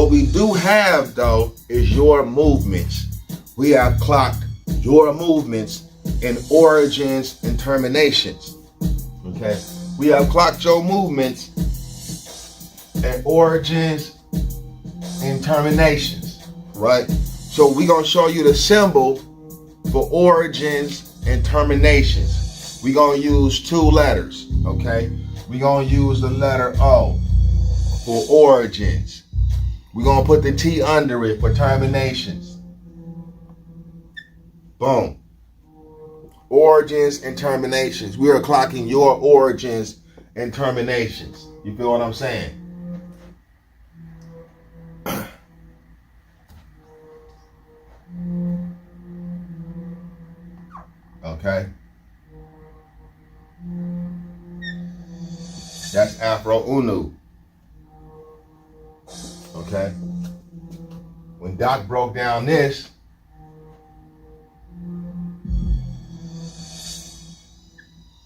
What we do have, though, is your movements. We have clocked your movements in origins and terminations. Okay? We have clocked your movements in origins and terminations. Right? So we're going to show you the symbol for origins and terminations. We're going to use 2 letters. Okay? We're going to use the letter O for origins. We're going to put the T under it for terminations. Boom. Origins and terminations. We are clocking your origins and terminations. You feel what I'm saying? Okay. That's Afro Unu. Okay. When Doc broke down this,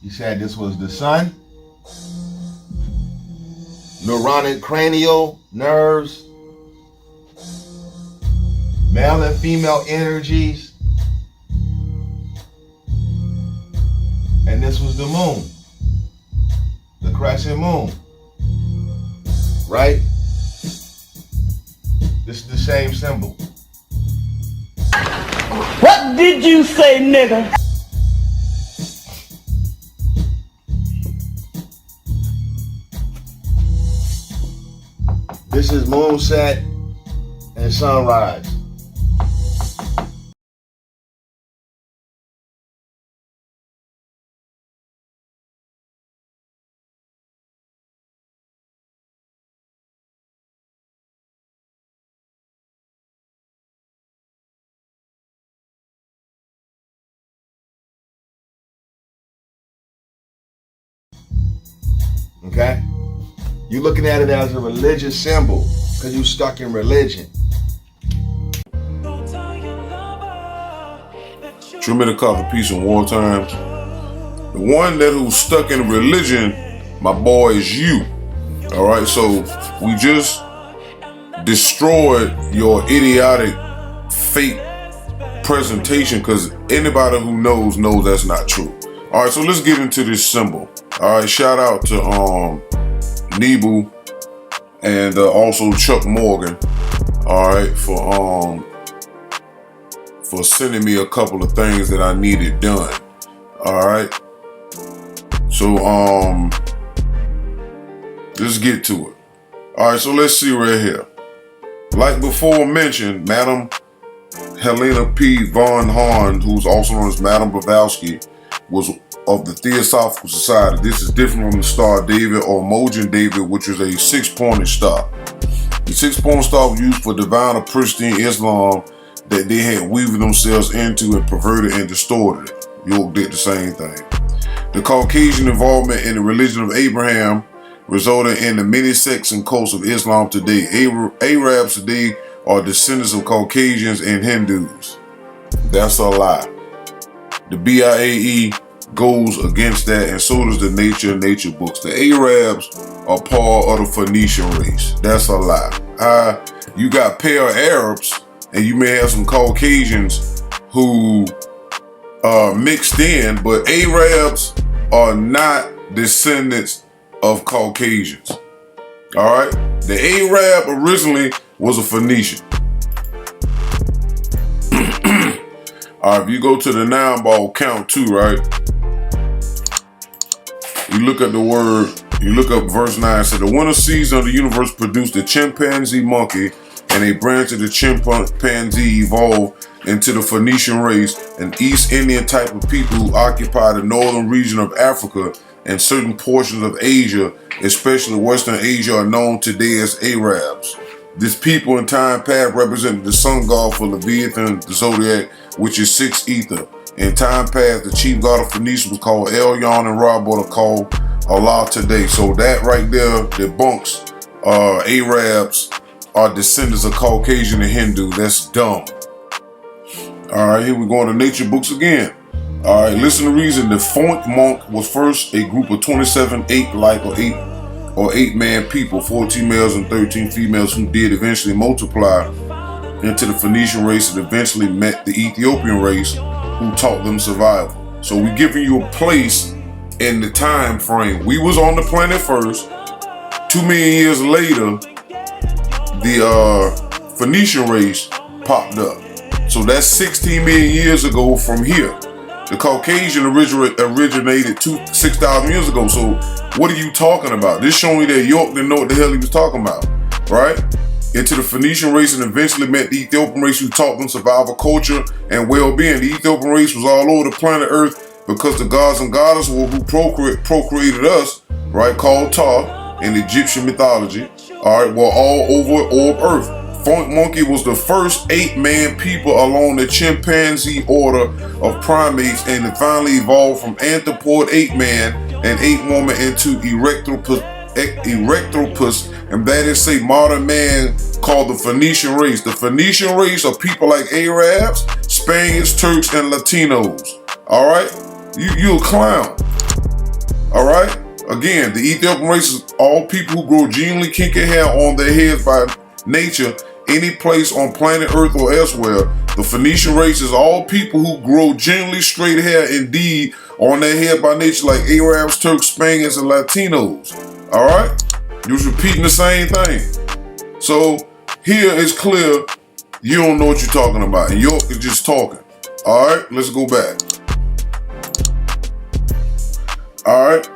he said this was the sun, neuronic cranial nerves, male and female energies, and this was the moon, the crescent moon, right? This is the same symbol. What did you say, nigga? This is moonset and sunrise. Okay? You're looking at it as a religious symbol because you're stuck in religion. Tremendous call for peace in wartime. The one that who's stuck in religion, my boy, is you. All right, so we just destroyed your idiotic, fake presentation because anybody who knows that's not true. All right, so let's get into this symbol. All right, shout out to NEEGROE and also Chuck Morgan. All right, for sending me a couple of things that I needed done. All right, so let's get to it. All right, so let's see right here. Like before mentioned, Madam Helena P. Von Horn, who's also known as Madam Blavatsky, was of the Theosophical Society. This is different from the Star David or Mojan David, which is a 6-pointed star. The 6-point star was used for divine or pristine Islam that they had weaved themselves into and perverted and distorted it. York did the same thing. The Caucasian involvement in the religion of Abraham resulted in the many sects and cults of Islam today. Arabs today are descendants of Caucasians and Hindus. That's a lie. The BIAE goes against that, and so does the nature books. The Arabs are part of the Phoenician race. That's a lie. You got pale Arabs, and you may have some Caucasians who are mixed in, but Arabs are not descendants of Caucasians. All right? The Arab originally was a Phoenician. All right, if you go to the 9-ball count 2, right? You look at the word, you look up verse 9, said the winter season of the universe produced a chimpanzee monkey, and a branch of the chimpanzee evolved into the Phoenician race, an East Indian type of people who occupy the northern region of Africa and certain portions of Asia, especially Western Asia, are known today as Arabs. This people in time past represented the sun god for Leviathan, the zodiac, which is 6 ether. In time past, the chief god of Phoenicia was called Elyon, and Rabot are called Allah today. So that right there debunks Arabs are descendants of Caucasian and Hindu. That's dumb. All right, here we go to nature books again. All right, listen to reason. The Foink Monk was first a group of 27 ape-like or ape or 8-man people, 14 males and 13 females, who did eventually multiply into the Phoenician race and eventually met the Ethiopian race, who taught them survival. So we're giving you a place in the time frame. We was on the planet first. 2 million years later, the Phoenician race popped up. So that's 16 million years ago from here. The Caucasian originated 6,000 years ago. So what are you talking about? This showing you that York didn't know what the hell he was talking about, right? Into the Phoenician race and eventually met the Ethiopian race, who taught them survival, culture, and well-being. The Ethiopian race was all over the planet Earth because the gods and goddesses were who procreated us, right, called Ta in Egyptian mythology, all right, were all over orb Earth. Funk Monkey was the first 8-man people along the chimpanzee order of primates, and it finally evolved from anthropoid 8-man and 8-woman into Erectropus, and that is a modern man called the Phoenician race. The Phoenician race are people like Arabs, Spaniards, Turks, and Latinos. All right, you a clown. All right. Again, the Ethiopian race is all people who grow genuinely kinky hair on their heads by nature, any place on planet Earth or elsewhere. The Phoenician race is all people who grow genuinely straight hair indeed on their head by nature, like Arabs, Turks, Spaniards, and Latinos. All right, you was repeating the same thing. So here it's clear you don't know what you're talking about, and York is just talking. All right, let's go back. All right.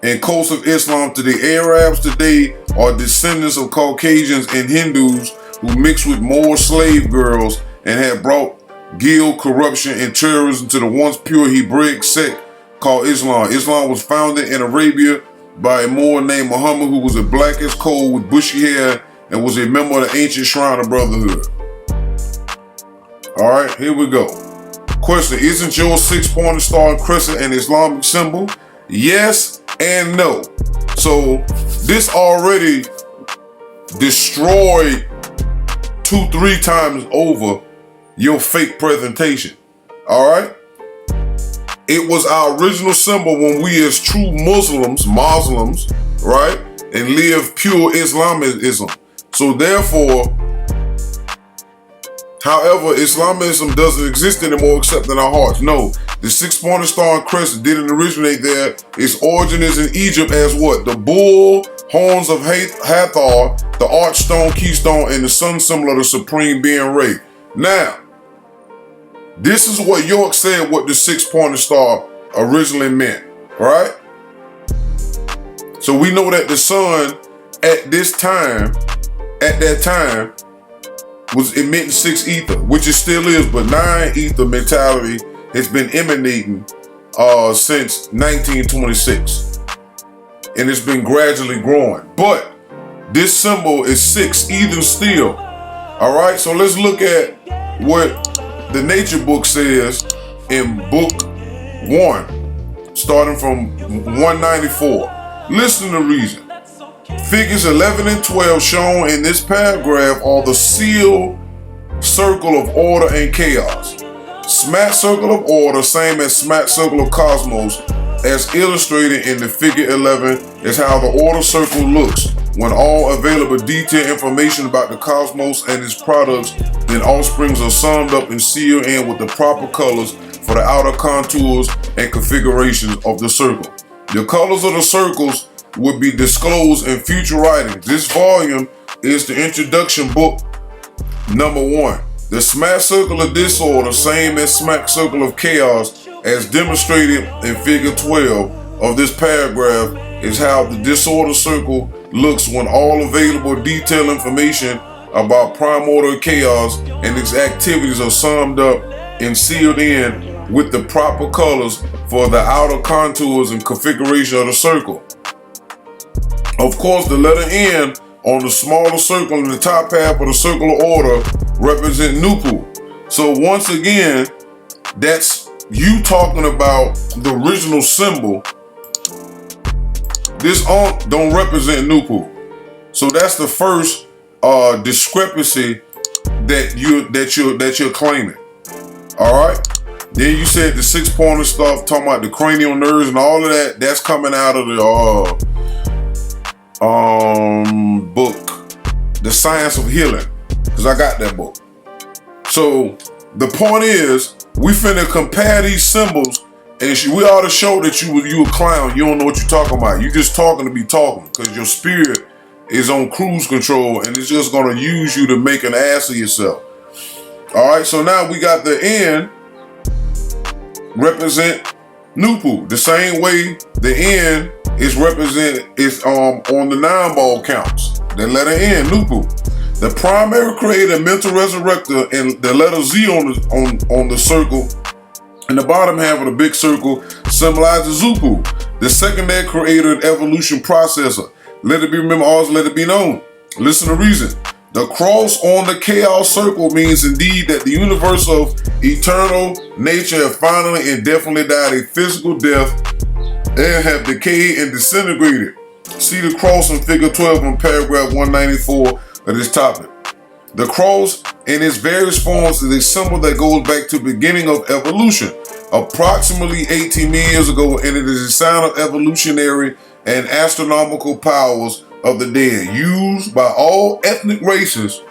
And cults of Islam today, Arabs today are descendants of Caucasians and Hindus who mixed with Moor slave girls and had brought guilt, corruption, and terrorism to the once pure Hebraic sect called Islam. Islam was founded in Arabia by a Moor named Muhammad, who was as black as coal with bushy hair and was a member of the ancient Shrine of Brotherhood. All right, here we go. Question: isn't your 6-pointed star and crescent an Islamic symbol? Yes and no. So this already destroyed 2-3 times over your fake presentation. All right. It was our original symbol when we as true Muslims, right, and live pure Islamism. So therefore, however, Islamism doesn't exist anymore except in our hearts. No, the 6-pointed star and crescent didn't originate there. Its origin is in Egypt as what? The bull horns of Hathor, the archstone, keystone, and the sun symbol of the supreme being Re. Now, this is what York said what the 6-pointed star originally meant, right? So we know that the sun at that time, was emitting 6 ether, which it still is, but 9 ether mentality has been emanating since 1926. And it's been gradually growing. But this symbol is 6 even still. All right, so let's look at what the nature book says in book 1, starting from 194. Listen to the reason. Figures 11 and 12 shown in this paragraph are the seal circle of order and chaos. Smack circle of order, same as smack circle of cosmos, as illustrated in the figure 11, is how the order circle looks when all available detailed information about the cosmos and its products and offsprings are summed up and sealed in with the proper colors for the outer contours and configurations of the circle. The colors of the circles would be disclosed in future writings. This volume is the introduction book number 1. The smack circle of disorder, same as smack circle of chaos, as demonstrated in figure 12 of this paragraph, is how the disorder circle looks when all available detailed information about primordial chaos and its activities are summed up and sealed in with the proper colors for the outer contours and configuration of the circle. Of course, the letter N on the smaller circle in the top half of the circle of order represent Nupu. So once again, that's you talking about the original symbol. This don't represent Nupu. So that's the first discrepancy that you're claiming. All right. Then you said the 6-pointer stuff, talking about the cranial nerves and all of that. That's coming out of the book, The Science of Healing, because I got that book. So the point is, we finna compare these symbols, and we ought to show that you a clown. You don't know what you're talking about. You just talking to be talking, because your spirit is on cruise control, and it's just gonna use you to make an ass of yourself. All right. So now we got the N represent Nupu, the same way the N is represented on the 9-ball counts. The letter N, Nupu. The primary creator, mental resurrector, and the letter Z on the circle, and the bottom half of the big circle symbolizes Zupu, the secondary creator and evolution processor. Let it be remembered, always let it be known. Listen to reason. The cross on the chaos circle means indeed that the universe of eternal nature have finally and definitely died a physical death and have decayed and disintegrated. See the cross in figure 12 in paragraph 194 of this topic. The cross in its various forms is a symbol that goes back to the beginning of evolution, approximately 18 million years ago, and it is a sign of evolutionary and astronomical powers of the dead, used by all ethnic races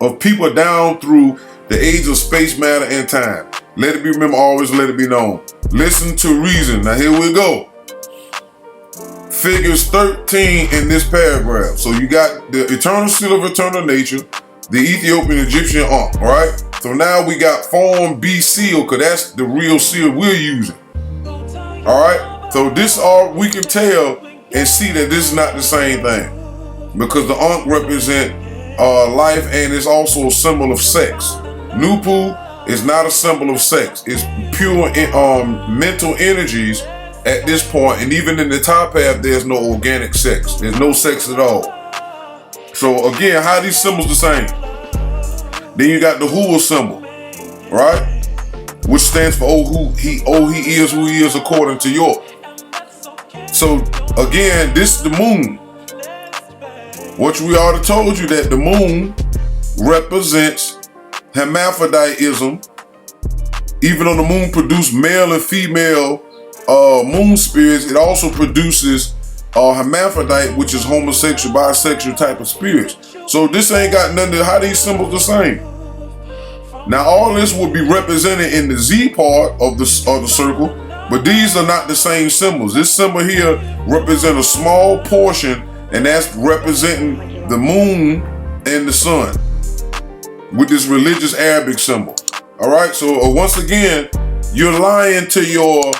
of people down through the age of space, matter, and time. Let it be remembered, always let it be known. Listen to reason. Now here we go. Figures 13 in this paragraph. So you got the eternal seal of eternal nature, the Ethiopian Egyptian Ankh, all right? So now we got form B seal, because that's the real seal we're using. All right? So this all we can tell and see that this is not the same thing, because the Ankh represent life, and it's also a symbol of sex. Nupu is not a symbol of sex. It's pure mental energies at this point, and even in the top half, there's no organic sex. There's no sex at all. So again, how are these symbols the same? Then you got the Hua symbol, right? Which stands for he is who he is according to York. So again, this is the moon. Which we already told you that the moon represents hermaphroditism. Even though the moon produced male and female moon spirits, it also produces hermaphrodite, which is homosexual, bisexual type of spirits. So this ain't got nothing to, how these symbols the same? Now all this will be represented in the Z part of the circle, but these are not the same symbols. This symbol here represents a small portion, and that's representing the moon and the sun with this religious Arabic symbol. All right, so once again, you're lying to your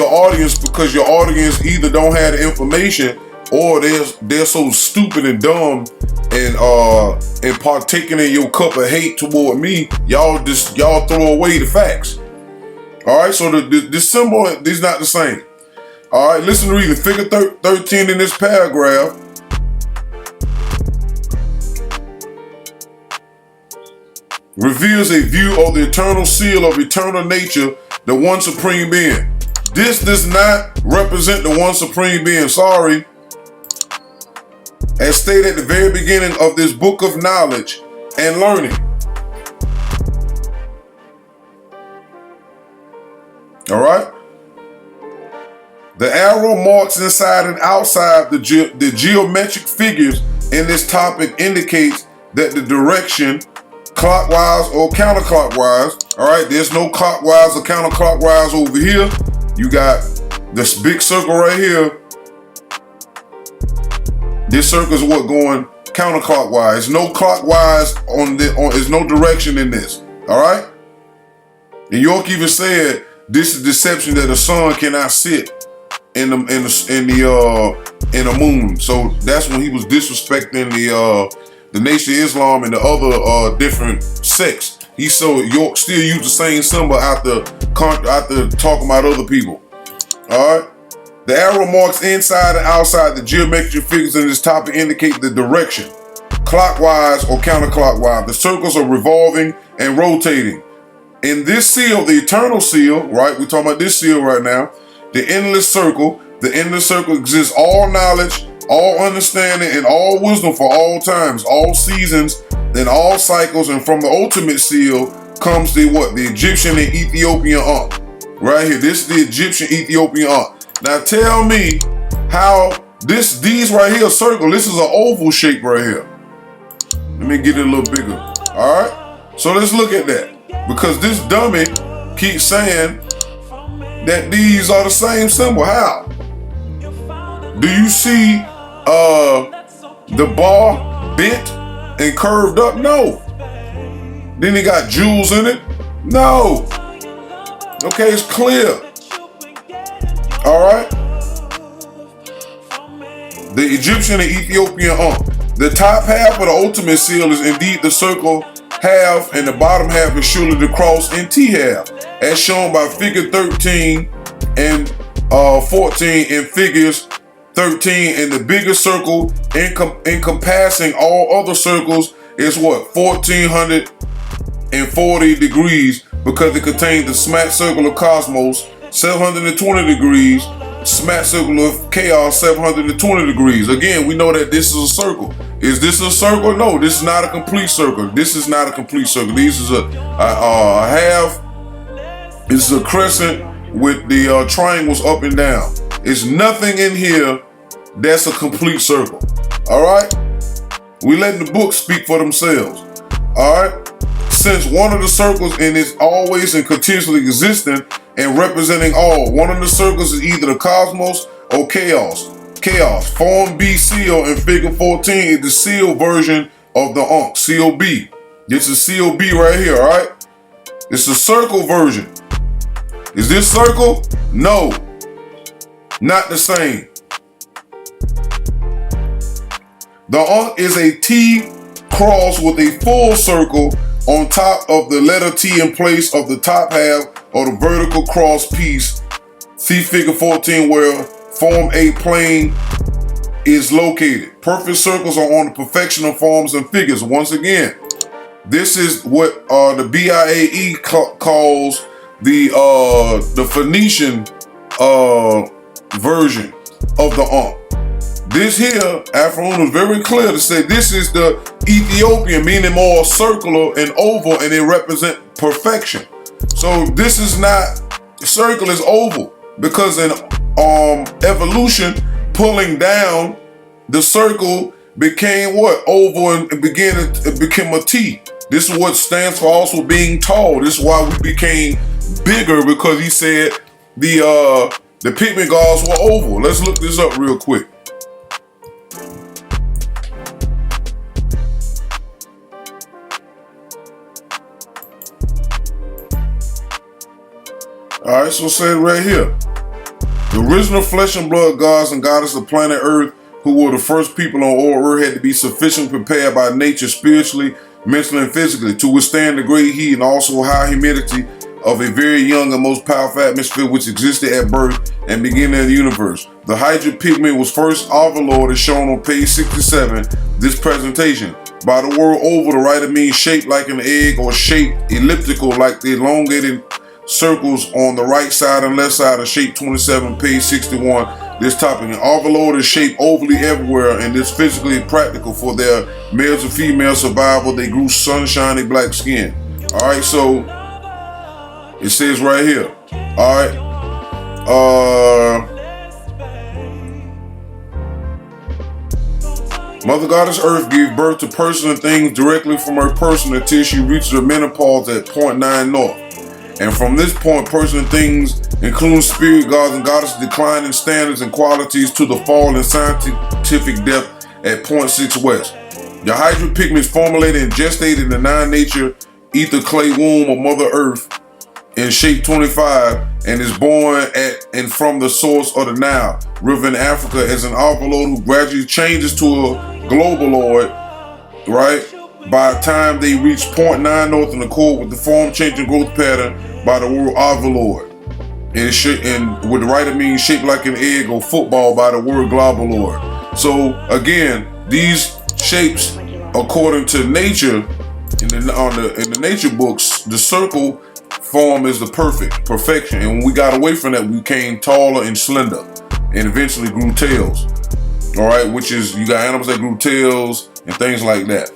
audience, because your audience either don't have the information, or they're so stupid and dumb and partaking in your cup of hate toward me. Y'all throw away the facts. All right, so this symbol is not the same. All right, listen to reading. Figure 13 in this paragraph reveals a view of the eternal seal of eternal nature, the one supreme being. This does not represent the one supreme being, sorry. As stated at the very beginning of this book of knowledge and learning. All right? The arrow marks inside and outside the geometric figures in this topic indicates that the direction, clockwise or counterclockwise, all right, there's no clockwise or counterclockwise over here. You got this big circle right here. This circle is what going counterclockwise. No clockwise there's no direction in this. All right? And York even said this is deception that the sun cannot sit in the moon. So that's when he was disrespecting the Nation of Islam and the other different sects. He York still used the same symbol after talking about other people. All right. The arrow marks inside and outside the geometric figures in this topic indicate the direction, clockwise or counterclockwise. The circles are revolving and rotating. In this seal, the eternal seal, right? We're talking about this seal right now. The endless circle. The endless circle exists all knowledge, all understanding, and all wisdom for all times, all seasons, and all cycles. And from the ultimate seal comes the Egyptian and Ethiopian Ankh. Right here. This is the Egyptian Ethiopian Ankh. Now tell me how These right here, circle. This is an oval shape right here. Let me get it a little bigger. All right. So let's look at that, because this dummy keeps saying that these are the same symbol. How? Do you see the bar bent and curved up? No. Then he got jewels in it? No. Okay, it's clear. All right. The Egyptian and Ethiopian Ankh. The top half of the ultimate seal is indeed the circle half, and the bottom half is surely the cross and T half, as shown by figure 13 and 14 in figures 13. And the bigger circle encompassing all other circles is what? 1440 degrees, because it contains the smack circle of cosmos, 720 degrees, smack circle of chaos, 720 degrees. Again, we know that this is a circle. Is this a circle? No, this is not a complete circle. This is not a complete circle. This is a half. This is a crescent with the triangles up and down. It's nothing in here that's a complete circle. All right? We letting the books speak for themselves. All right? Since one of the circles is always and continuously existing and representing all, one of the circles is either the cosmos or chaos. Chaos. Form B seal in figure 14 is the seal version of the Ankh. COB. This is COB right here, all right? It's a circle version. Is this circle? No. Not the same. The Ankh is a T cross with a full circle on top of the letter T in place of the top half of the vertical cross piece. See figure 14 where form A plane is located. Perfect circles are on the perfection of forms and figures. Once again, this is what the BIAE calls the Phoenician version of the Ankh. This here, Afroon was very clear to say this is the Ethiopian, meaning more circular and oval, and it represents perfection. So this is not circle, is oval, because in evolution, pulling down, the circle became what? Oval, and it became a T. This is what stands for also being tall. This is why we became bigger, because he said the pigment gods were oval. Let's look this up real quick. All right, so say it right here. The original flesh and blood gods and goddesses of planet Earth, who were the first people on all Earth, had to be sufficiently prepared by nature spiritually, mentally, and physically to withstand the great heat and also high humidity of a very young and most powerful atmosphere which existed at birth and beginning of the universe. The hydra pigment was first overlord, as shown on page 67, this presentation. By the word oval, the writer means shaped like an egg, or shaped elliptical like the elongated circles on the right side and left side of shape 27, page 61. This topic. An overlord is shaped ovally everywhere, and this physically practical for their males and female survival. They grew sunshiny black skin. All right, so it says right here. All right. Mother Goddess Earth gave birth to person and things directly from her person until she reached her menopause at point 9 north. And from this point, person and things, including spirit gods and goddesses, decline in standards and qualities to the fall in scientific depth at point 6 west. The hydra pigment is formulated and gestated in the nine-nature ether clay womb of Mother Earth in shape 25, and is born at and from the source of the Nile River in Africa as an overlord who gradually changes to a globaloid, right? By the time they reach point 9 north in accord with the form, change, and growth pattern by the word overlord. And with the writer means shaped like an egg or football by the word globalord. So again, these shapes, according to nature, in the nature books, the circle form is the perfection. And when we got away from that, we became taller and slender, and eventually grew tails. All right, which is, you got animals that grew tails and things like that.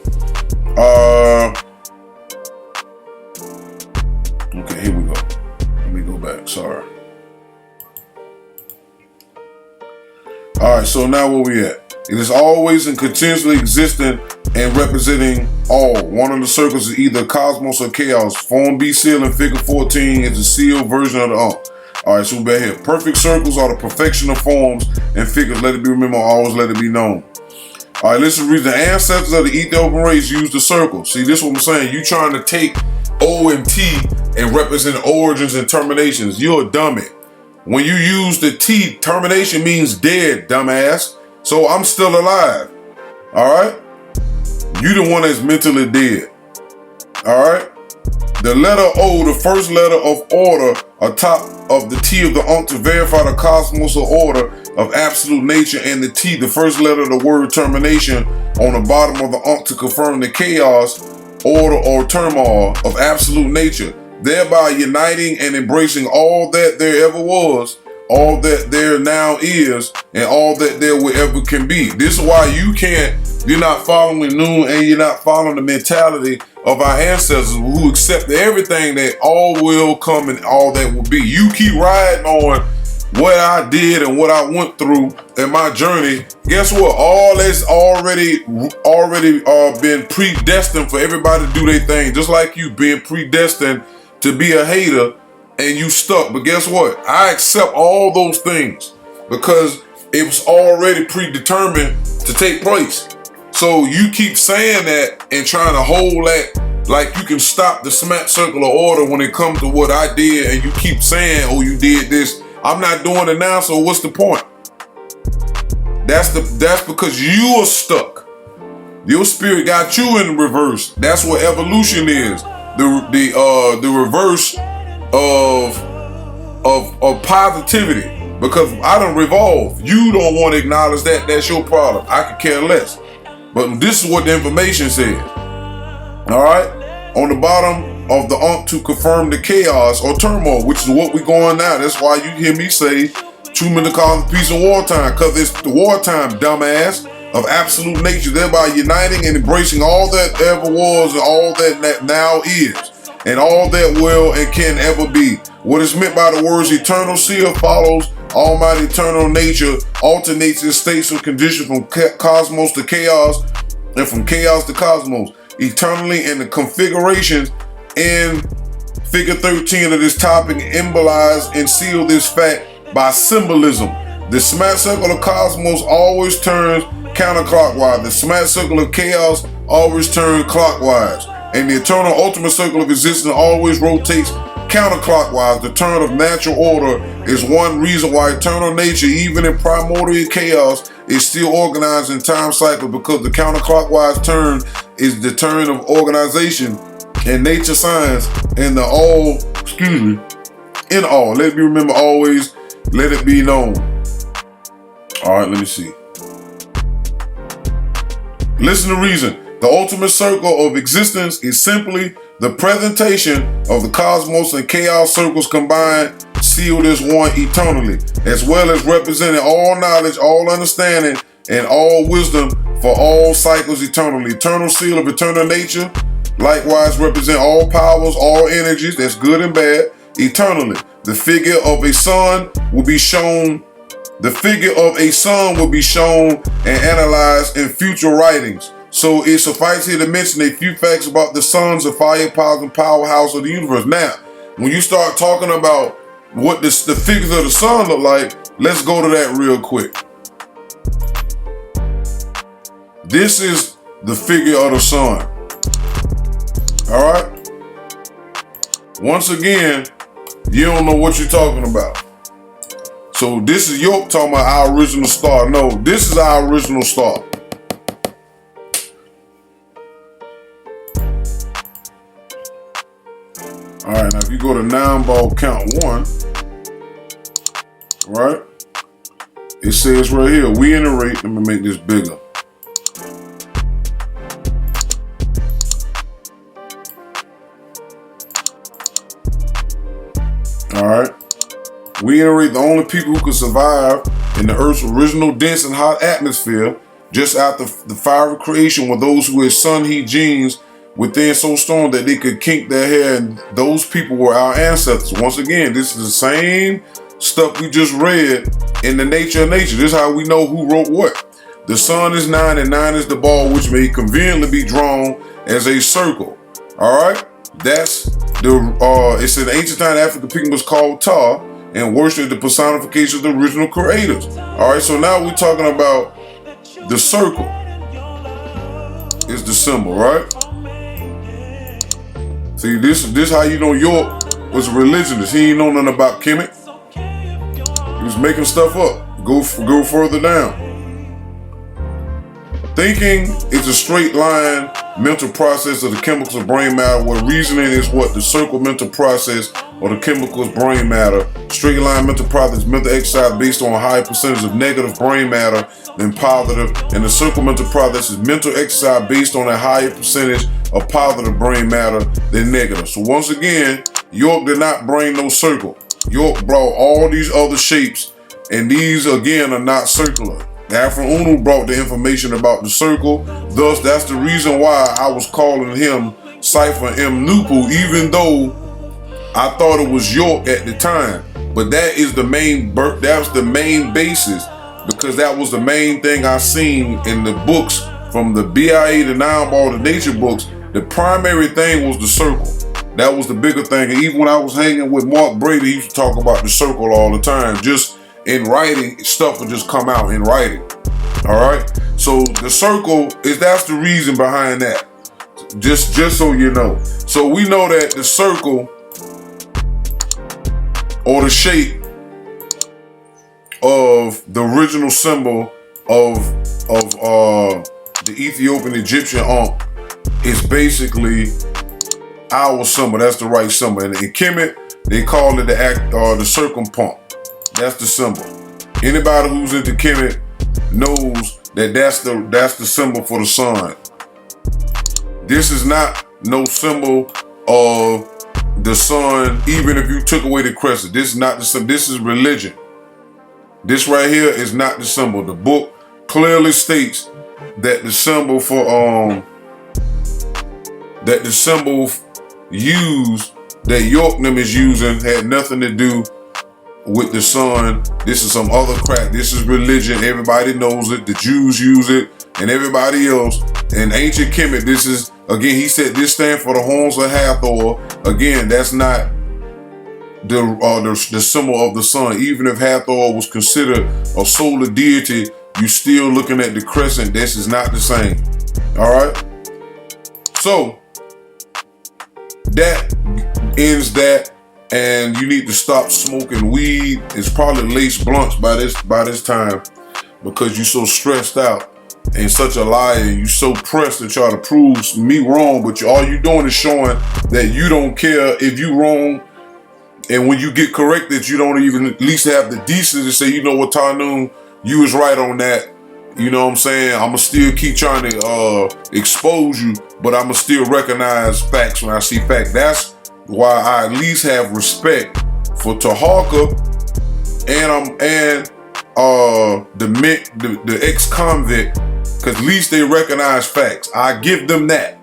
Okay, here we go. Let me go back. Sorry. All right, so now where we at? It is always and continuously existing and representing all. One of the circles is either cosmos or chaos. Form B seal in figure 14 is the sealed version of the Ankh. All right, so we're back here. Perfect circles are the perfection of forms and figures. Let it be remembered, always let it be known. All right, listen, read the ancestors of the Ethiopian race used the circle. See, this is what I'm saying. You trying to take O and T and represent origins and terminations. You're a dummy. When you use the T, termination means dead, dumbass. So I'm still alive. All right? You the one that's mentally dead. All right? The letter O, the first letter of order, atop of the T of the Ankh to verify the cosmos or order of absolute nature, and the T, the first letter of the word termination, on the bottom of the Ankh to confirm the chaos, order, or turmoil of absolute nature, thereby uniting and embracing all that there ever was, all that there now is, and all that there will ever can be. This is why you're not following Noon, and you're not following the mentality of our ancestors who accepted everything that all will come and all that will be. You keep riding on what I did and what I went through in my journey. Guess what? All that's already been predestined for everybody to do their thing. Just like you being predestined to be a hater and you stuck. But guess what? I accept all those things because it was already predetermined to take place. So you keep saying that and trying to hold that like you can stop the smack circle of order when it comes to what I did, and you keep saying, oh, you did this. I'm not doing it now, so what's the point? That's because you are stuck. Your spirit got you in reverse. That's what evolution is. The reverse of positivity. Because I done revolve. You don't want to acknowledge that. That's your problem. I could care less. But this is what the information says. All right? On the bottom of the Ankh to confirm the chaos or turmoil, which is what we're going now. That's why you hear me say 2 minutes cause peace in wartime. Because it's the wartime, dumbass, of absolute nature, thereby uniting and embracing all that ever was and all that now is, and all that will and can ever be. What is meant by the words eternal seal follows almighty eternal nature, alternates in states of condition from cosmos to chaos and from chaos to cosmos, eternally in the configurations in figure 13 of this topic embolize and seal this fact by symbolism. The smack circle of cosmos always turns counterclockwise. The smack circle of chaos always turns clockwise. And the eternal ultimate circle of existence always rotates counterclockwise. The turn of natural order is one reason why eternal nature, even in primordial chaos, is still organized in time cycle, because the counterclockwise turn is the turn of organization and nature science and the all, in all. Let me remember always, let it be known. All right, let me see. Listen to reason. The ultimate circle of existence is simply the presentation of the cosmos and chaos circles combined, sealed as one eternally, as well as representing all knowledge, all understanding, and all wisdom for all cycles eternally. Eternal seal of eternal nature, likewise represent all powers, all energies, that's good and bad, eternally. The figure of a sun will be shown. The figure of a sun will be shown and analyzed in future writings. So it suffices here to mention a few facts about the suns, the fire powers and powerhouse of the universe. Now, when you start talking about what the figures of the sun look like, let's go to that real quick. This is the figure of the sun. All right? Once again, you don't know what you're talking about. So this is York talking about our original star. No, this is our original star. All right, now if you go to 9 ball count 1, right? It says right here, we iterate. Let me make this bigger. All right. We iterate the only people who could survive in the Earth's original dense and hot atmosphere just after the fiery creation were those who had sun heat genes within so strong that they could kink their hair, and those people were our ancestors. Once again, this is the same stuff we just read in the nature of nature. This is how we know who wrote what. The sun is 9 and 9 is the ball, which may conveniently be drawn as a circle. All right, that's the. It's an ancient time African people was called Ta and worshipped the personification of the original creators. All right, so now we're talking about the circle. Is the symbol, right? See, this how you know York was a religionist. He ain't know nothing about Kemet. He was making stuff up. Go further down. Thinking is a straight line mental process of the chemicals of brain matter, where reasoning is what the circle mental process or the chemicals brain matter. Straight line mental process is mental exercise based on a high percentage of negative brain matter than positive, and the circle mental process is mental exercise based on a higher percentage of positive brain matter than negative. So once again, York did not bring no circle. York brought all these other shapes, and these again are not circular. Afro Uno brought the information about the circle. Thus, that's the reason why I was calling him Cypher M. Nupu, even though I thought it was York at the time. But that is the main that was the main basis, because that was the main thing I seen in the books from the BIA to Nine Ball to Nature books. The primary thing was the circle. That was the bigger thing. And even when I was hanging with Mark Brady, he used to talk about the circle all the time. Just in writing, stuff would just come out in writing. All right. So the circle that's the reason behind that. Just so you know. So we know that the circle or the shape of the original symbol of the Ethiopian Egyptian Ankh is basically our symbol. That's the right symbol. And in Kemet, they call it the circumpunk. That's the symbol. Anybody who's into Kemet knows that that's the symbol for the sun. This is not no symbol of the sun, even if you took away the crescent. This is not the symbol. This is religion. This right here is not the symbol. The book clearly states that the symbol for used that Yorknam is using had nothing to do with the sun. This is some other crap. This is religion. Everybody knows it. The Jews use it, and everybody else. In ancient Kemet, this is, again, he said this stands for the horns of Hathor. Again, that's not the symbol of the sun. Even if Hathor was considered a solar deity, you still looking at the crescent. This is not the same. All right. So that ends that. And you need to stop smoking weed. It's probably laced blunts by this time, because you're so stressed out and such a liar. And you're so pressed to try to prove me wrong, but all you're doing is showing that you don't care if you wrong. And when you get corrected, you don't even at least have the decency to say, you know what, Tarnoon, you was right on that. You know what I'm saying? I'ma still keep trying to expose you, but I'ma still recognize facts when I see facts. That's why I at least have respect for Taharka and the ex-convict, because at least they recognize facts. I give them that.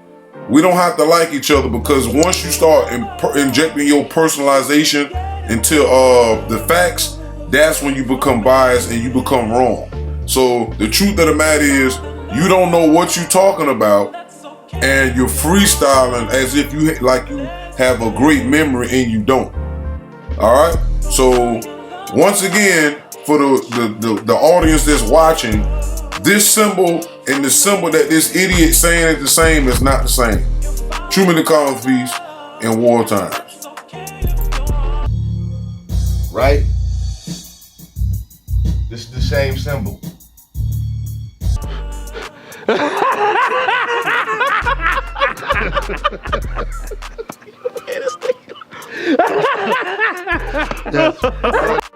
We don't have to like each other, because once you start injecting your personalization into the facts, that's when you become biased and you become wrong. So the truth of the matter is, you don't know what you're talking about, and you're freestyling as if you have a great memory, and you don't. All right. So once again, for the audience that's watching, this symbol and the symbol that this idiot saying is the same is not the same. Truman the Common Peace in war times. Right? This is the same symbol. That's